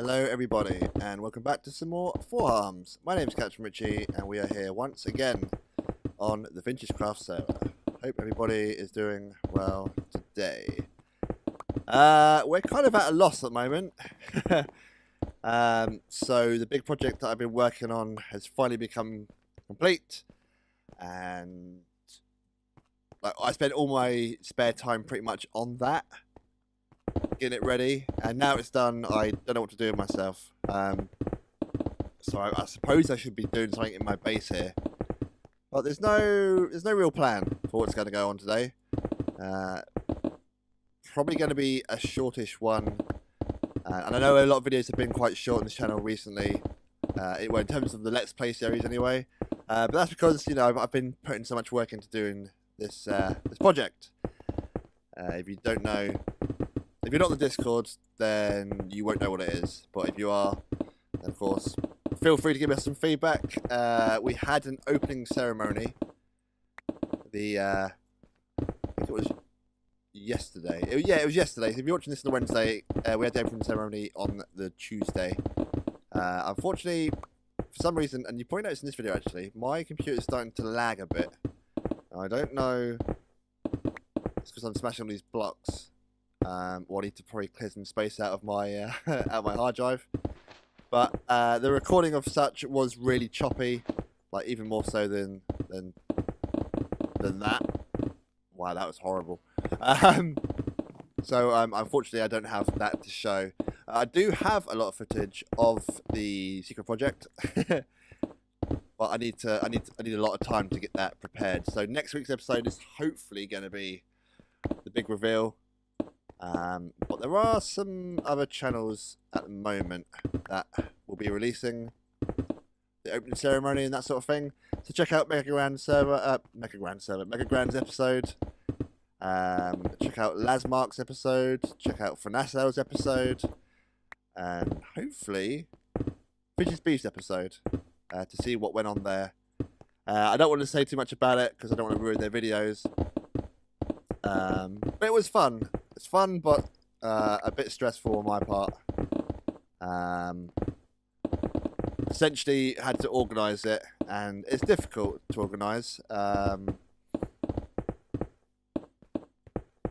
Hello everybody and welcome back to some more Forearms. My name is Captain Richie and we are here once again on the VintageCraft server. Hope everybody is doing well today. We're kind of at a loss at the moment. So the big project that I've been working on has finally become complete, and I spent all my spare time pretty much on that, getting it ready, and now it's done. I don't know what to do with myself. So I suppose I should be doing something in my base here, but there's no real plan for what's going to go on today. Probably going to be a shortish one, and I know a lot of videos have been quite short on this channel recently. In terms of the Let's Play series, anyway. But that's because I've been putting so much work into doing this project. If you don't know. If you're not in the Discord, then you won't know what it is. But if you are, then of course, feel free to give us some feedback. We had an opening ceremony. I think it was yesterday. It was yesterday. So if you're watching this on the Wednesday, we had the opening ceremony on the Tuesday. Unfortunately, for some reason, and you probably noticed in this video actually, my computer's starting to lag a bit. I don't know. It's because I'm smashing all these blocks. Or I need to probably clear some space out of my out of my hard drive. But the recording of such was really choppy, like even more so than that. Wow, that was horrible. So unfortunately, I don't have that to show. I do have a lot of footage of the secret project, but I need a lot of time to get that prepared. So next week's episode is hopefully going to be the big reveal. But there are some other channels at the moment that will be releasing the opening ceremony and that sort of thing. So check out Megagrand's episode. Check out Lasmark's episode. Check out Finacel's episode, and hopefully Fidget's Beast episode to see what went on there. I don't want to say too much about it because I don't want to ruin their videos. But it was fun. It's fun, but a bit stressful on my part. Essentially, had to organise it, and it's difficult to organise. I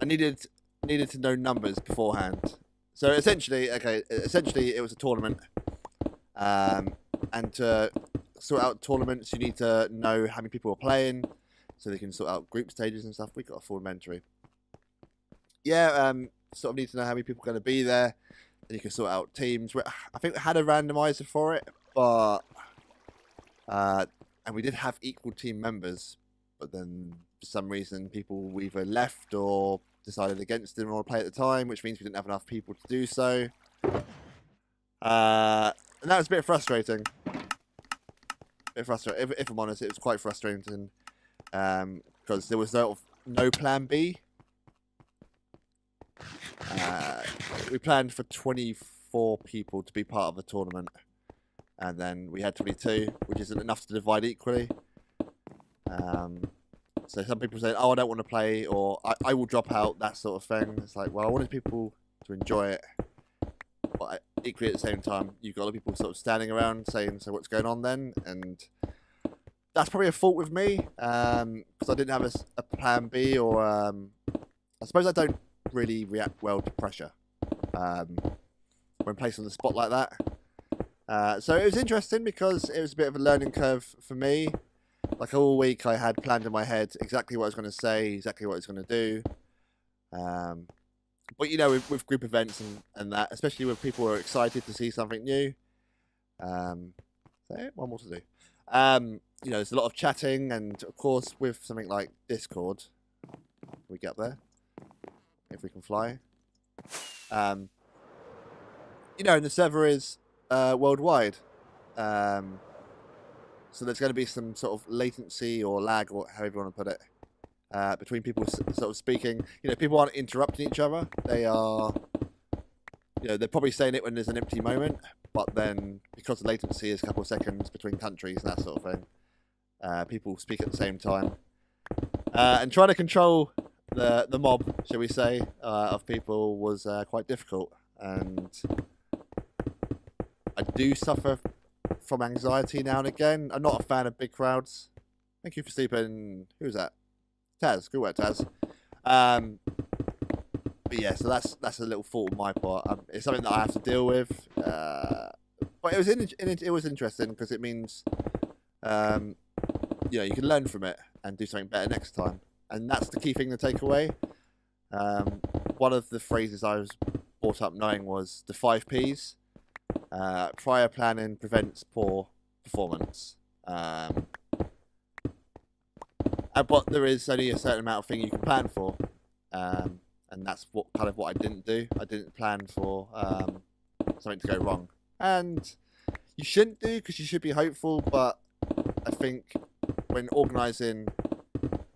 needed to know numbers beforehand. So essentially, it was a tournament. And to sort out tournaments, you need to know how many people are playing, so they can sort out group stages and stuff. We got a full inventory. Yeah, sort of need to know how many people are going to be there. Then you can sort out teams. I think we had a randomizer for it, but and we did have equal team members, but then for some reason people either left or decided against them or play at the time, which means we didn't have enough people to do so. And that was a bit frustrating. If I'm honest, it was quite frustrating because there was no plan B. We planned for 24 people to be part of the tournament, and then we had 22, which isn't enough to divide equally. So some people said, "Oh, I don't want to play," or I will drop out," that sort of thing. It's like, well, I wanted people to enjoy it, but equally at the same time, you've got a lot of people sort of standing around saying, "So what's going on then?" And that's probably a fault with me, because I didn't have a plan B, or I suppose I don't really react well to pressure when placed on the spot like that. So it was interesting because it was a bit of a learning curve for me. Like all week I had planned in my head exactly what I was going to say, exactly what I was going to do. But with group events and that, especially with people who are excited to see something new, so yeah, one more to do. There's a lot of chatting, and of course with something like Discord, we get there. If we can fly. And the server is worldwide. So there's going to be some sort of latency or lag, or however you want to put it, between people sort of speaking. People aren't interrupting each other. They are, they're probably saying it when there's an empty moment, but then because the latency is a couple of seconds between countries and that sort of thing, people speak at the same time. And trying to control the mob, shall we say, of people was quite difficult, and do suffer from anxiety now and again. I'm not a fan of big crowds. Thank you for sleeping. Who's that? Taz. Good work, Taz. But yeah, so that's a little fault on my part. It's something that I have to deal with. But it was interesting because it means you know, you can learn from it and do something better next time. And that's the key thing to take away. One of the phrases I was brought up knowing was the 5 Ps. Prior planning prevents poor performance. But there is only a certain amount of thing you can plan for. And that's what I didn't do. I didn't plan for something to go wrong. And you shouldn't do, because you should be hopeful, but I think when organising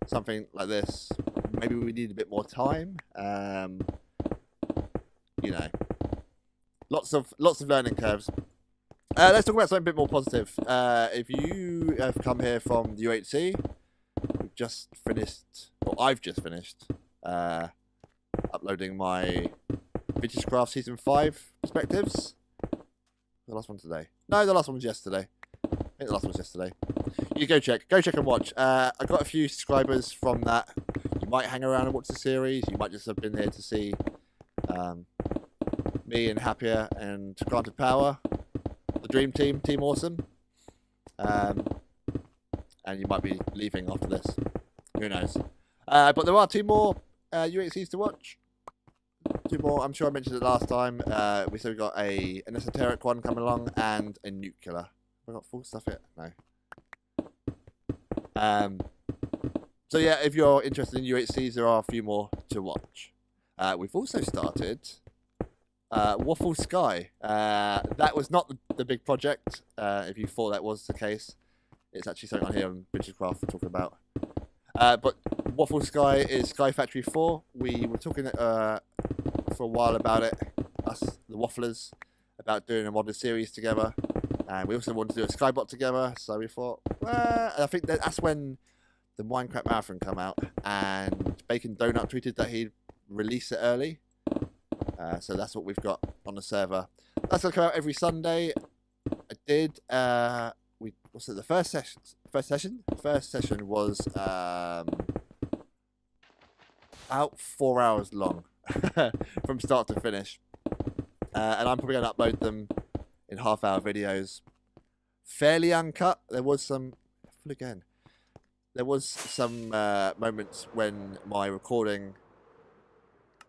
something like this, maybe we need a bit more time. You know, lots of learning curves. Let's talk about something a bit more positive. If you have come here from the UHC, we've just finished, or I've just finished, uploading my VintageCraft Season 5 perspectives. The last one today. No, the last one was yesterday. I think the last one was yesterday. You go check and watch. I got a few subscribers from that. You might hang around and watch the series. You might just have been here to see me and Happier and Granted Power, the Dream Team, Team Awesome. And you might be leaving after this. Who knows? But there are 2 more UHCs to watch. 2 more. I'm sure I mentioned it last time. We got an esoteric one coming along and a nuclear. Have I got full stuff yet? No. So yeah, if you're interested in UHCs, there are a few more to watch. We've also started Waffle Sky. That was not the big project. If you thought that was the case, it's actually something on here on VintageCraft we're talking about. But Waffle Sky is Sky Factory 4. We were talking for a while about it, us, the Wafflers, about doing a modded series together. And we also wanted to do a Skybot together, so we thought, well, I think that's when the Minecraft Marathon came out, and Bacon Donut tweeted that he'd release it early. So that's what we've got on the server. That's going to come out every Sunday. I did, what's it, the first session? First session was about 4 hours long from start to finish. And I'm probably going to upload them in half-hour videos. Fairly uncut. There was some moments when my recording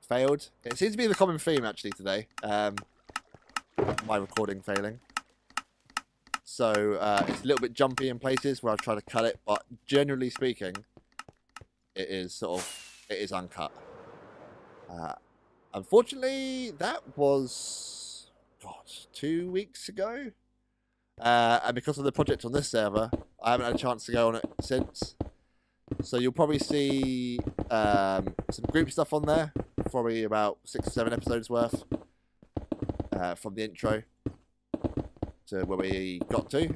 failed. It seems to be the common theme actually today. My recording failing. So it's a little bit jumpy in places where I've tried to cut it, but generally speaking, it is uncut. Unfortunately, that was 2 weeks ago. And because of the project on this server, I haven't had a chance to go on it since. So you'll probably see some group stuff on there, probably about 6 or 7 episodes worth from the intro to where we got to.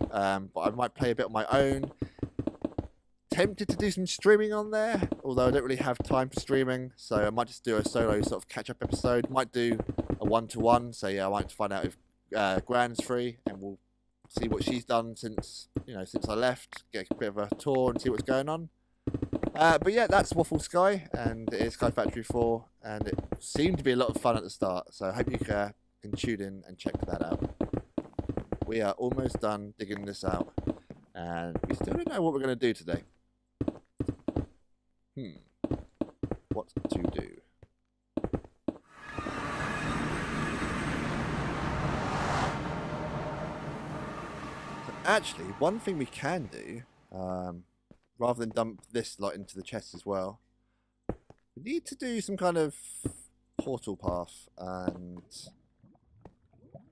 But I might play a bit on my own. Tempted to do some streaming on there, although I don't really have time for streaming, so I might just do a solo sort of catch-up episode. Might do a one-to-one, so yeah, I might find out if Gran's free, and we'll see what she's done since I left, get a bit of a tour and see what's going on. But yeah, that's Waffle Sky, and it is Sky Factory 4, and it seemed to be a lot of fun at the start, so I hope you can tune in and check that out. We are almost done digging this out, and we still don't know what we're going to do today. What to do? So actually, one thing we can do, rather than dump this lot into the chest as well, we need to do some kind of portal path, and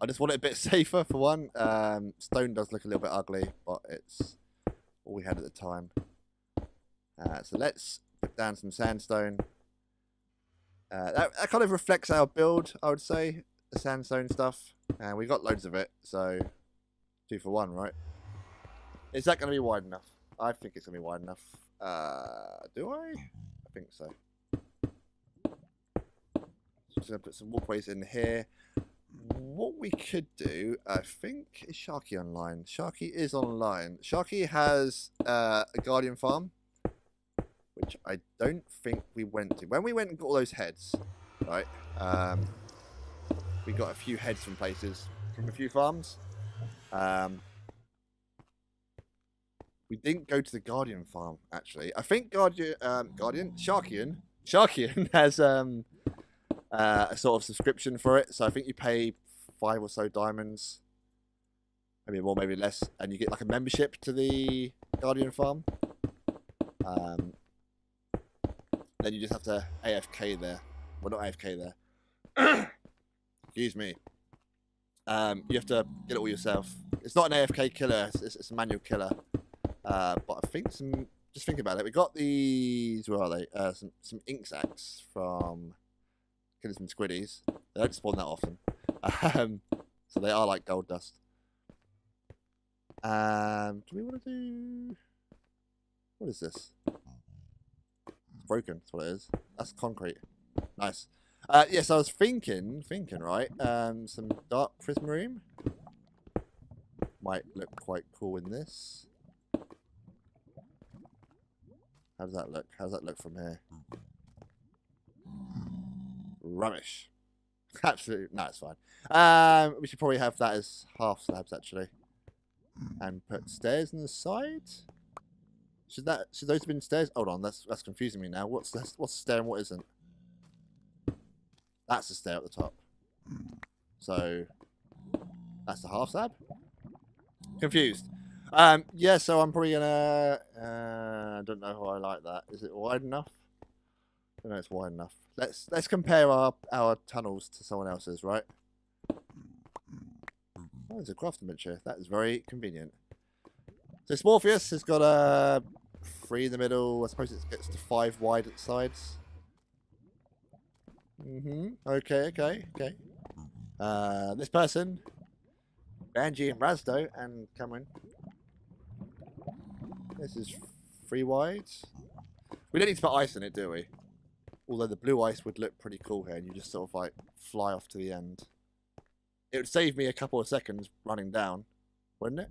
I just want it a bit safer for one. Stone does look a little bit ugly, but it's all we had at the time. So let's put down some sandstone. That kind of reflects our build, I would say, the sandstone stuff. And we got loads of it, so 2 for 1, right? Is that going to be wide enough? I think it's going to be wide enough. Do I? I think so. Just going to put some walkways in here. what we could do, I think, is Sharky online? Sharky is online. Sharky has a Guardian farm, which I don't think we went to. When we went and got all those heads, right? We got a few heads from places, from a few farms. We didn't go to the Guardian farm, actually. I think Sharkian has a sort of subscription for it. So I think you pay 5 or so diamonds, maybe more, maybe less, and you get like a membership to the Guardian farm. Then you just have to AFK there. Well, not AFK there. Excuse me. You have to get it all yourself. It's not an AFK killer. It's a manual killer. But I think just think about it. We got these. Where are they? Some ink sacs from killing some squiddies. They don't spawn that often. So they are like gold dust. Do we want to do? What is this? It's broken. That's what it is. That's concrete. Nice. Yes, I was thinking, right? Some dark prismarine might look quite cool in this. How does that look? How does that look from here? Rubbish. Absolutely. No, it's fine. We should probably have that as half slabs, actually. And put stairs on the side. Should those have been stairs? Hold on, that's confusing me now. What's a stair and what isn't? That's the stair at the top. So that's the half slab? Confused. Yeah, so I'm probably gonna I don't know how I like that. Is it wide enough? I don't know it's wide enough. Let's compare our tunnels to someone else's, right? Oh, there's a crafting bench here. That is very convenient. So Morpheus has got a 3 in the middle. I suppose it gets to 5 wide at the sides. Okay. This person, Banji and Razdo and Cameron. This is 3 wide. We don't need to put ice in it, do we? Although the blue ice would look pretty cool here, and you just sort of like fly off to the end. It would save me a couple of seconds running down, wouldn't it?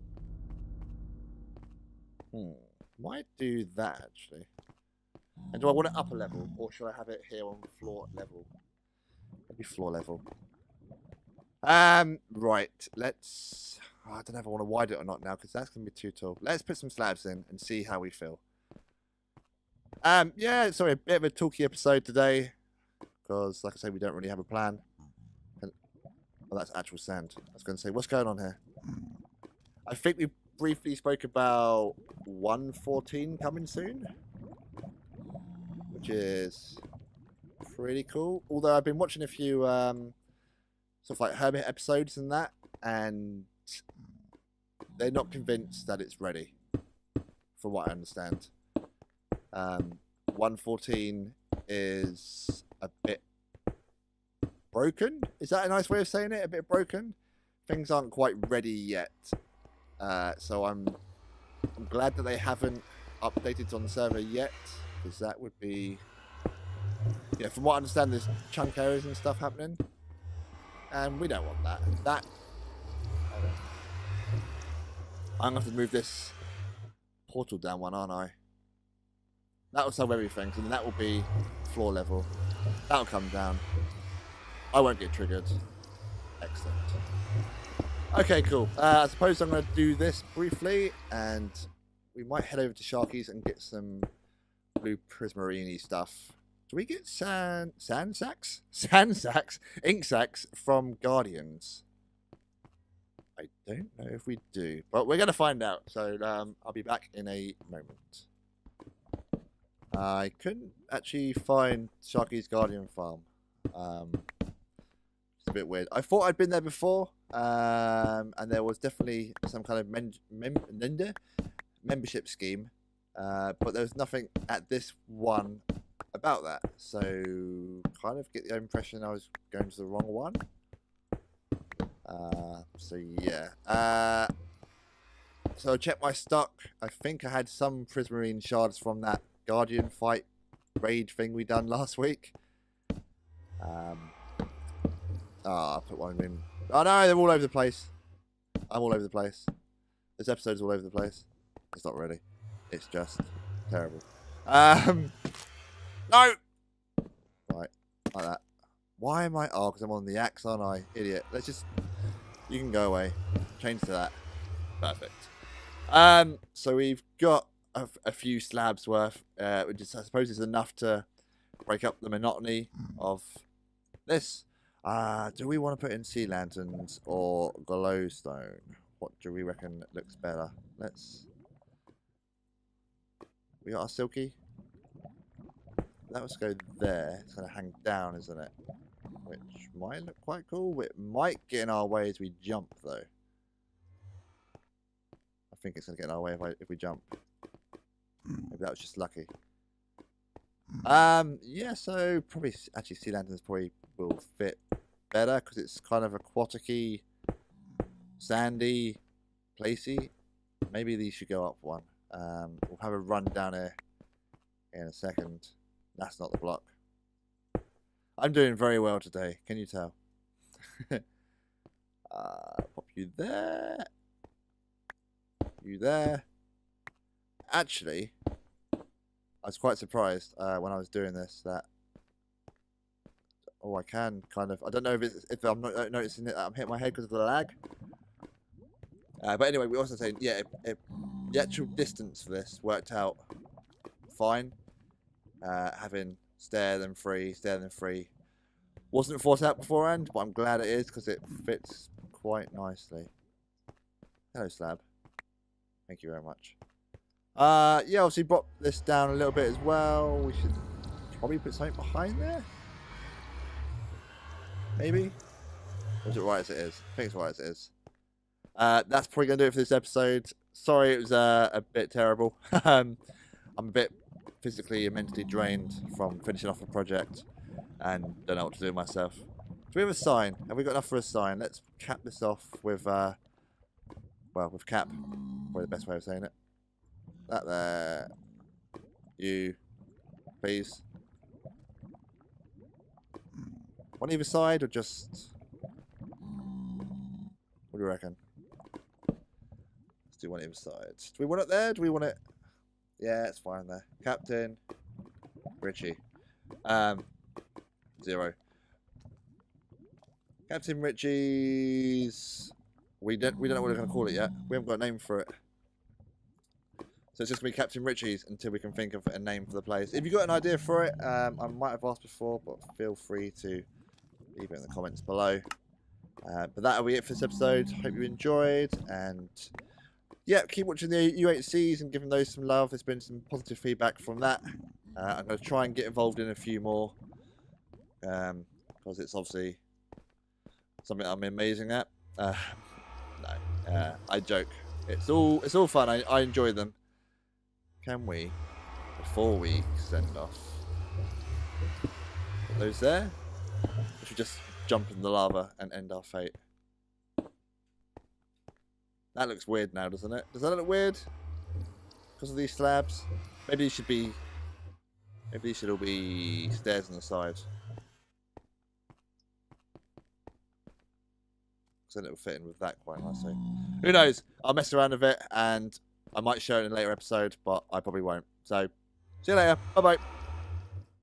Might do that actually. And do I want it upper level, or should I have it here on floor level? Maybe floor level. Right. Let's. I don't know if I want to widen it or not now, because that's going to be too tall. Let's put some slabs in and see how we feel. Yeah, sorry, a bit of a talky episode today, because, like I say, we don't really have a plan. And, oh, that's actual sand. I was going to say, what's going on here? I think we briefly spoke about 1.14 coming soon, which is pretty cool. Although I've been watching a few sort of like Hermit episodes and that, and they're not convinced that it's ready, from what I understand. 1.14 is a bit broken. Is that a nice way of saying it? A bit broken. Things aren't quite ready yet. So I'm glad that they haven't updated on the server yet, because that would be, yeah, from what I understand, there's chunk errors and stuff happening, and we don't want that. I'm gonna have to move this portal down one, aren't I? That will solve everything, and then that will be floor level. That'll come down. I won't get triggered. Excellent. Okay, cool. I suppose I'm going to do this briefly, and we might head over to Sharky's and get some blue prismarine stuff. Do we get sand sacks? Sand sacks? Ink sacks from Guardians? I don't know if we do, but we're going to find out. So I'll be back in a moment. I couldn't actually find Sharky's Guardian farm. It's a bit weird. I thought I'd been there before, and there was definitely some kind of membership scheme, but there was nothing at this one about that. So kind of get the impression I was going to the wrong one. So yeah. So I checked my stock. I think I had some prismarine shards from that Guardian fight raid thing we done last week. I put one in Oh no, they're all over the place. I'm all over the place. This episode's all over the place. It's not really. It's just terrible. No! Right, like that. Why am I... Oh, because I'm on the axe, aren't I? Idiot. Let's just... You can go away. Change to that. Perfect. So we've got a few slabs worth, which is, I suppose is enough to break up the monotony of this. Do we want to put in sea lanterns or glowstone? What do we reckon looks better? We got our silky. That must go there. It's going to hang down, isn't it? Which might look quite cool. It might get in our way as we jump, though. I think it's going to get in our way if we jump. Maybe that was just lucky. Yeah, so probably actually sea lanterns probably will fit better because it's kind of aquatic-y, sandy, placey. Maybe these should go up one. We'll have a run down here in a second. That's not the block. I'm doing very well today. Can you tell? Pop you there. You there. Actually, I was quite surprised when I was doing this that... Oh, I can kind of... I don't know if I'm not noticing it that I'm hitting my head because of the lag. But anyway, we also saying, yeah, the actual distance for this worked out fine. Having stair then free. Wasn't thought out beforehand, but I'm glad it is because it fits quite nicely. Hello, slab. Thank you very much. Yeah, obviously brought this down a little bit as well. We should probably put something behind there. Maybe? Or is it right as it is? I think it's right as it is. That's probably going to do it for this episode. Sorry it was a bit terrible. I'm a bit physically and mentally drained from finishing off a project and don't know what to do with myself. Do we have a sign? Have we got enough for a sign? Let's cap this off with, well, with cap. Probably the best way of saying it. That there. You. Please. On either side or just... What do you reckon? Let's do one either side. Do we want it there? Do we want it... Yeah, it's fine there. Captain. Richie. 0. Captain Richie's... We don't know what we're going to call it yet. We haven't got a name for it. So it's just going to be Captain Richie's until we can think of a name for the place. If you've got an idea for it, I might have asked before, but feel free to leave it in the comments below. But that'll be it for this episode. Hope you enjoyed. And yeah, keep watching the U8Cs and giving those some love. There's been some positive feedback from that. I'm going to try and get involved in a few more. Because it's obviously something I'm amazing at. No, I joke. It's all fun. I enjoy them. Can we, before we send off, put those there? Or should we just jump in the lava and end our fate? That looks weird now, doesn't it? Does that look weird? Because of these slabs? Maybe these should be... Maybe these should all be stairs on the side. Then it will fit in with that quite nicely. Who knows? I'll mess around with it and I might show it in a later episode, but I probably won't. So, see you later. Bye-bye.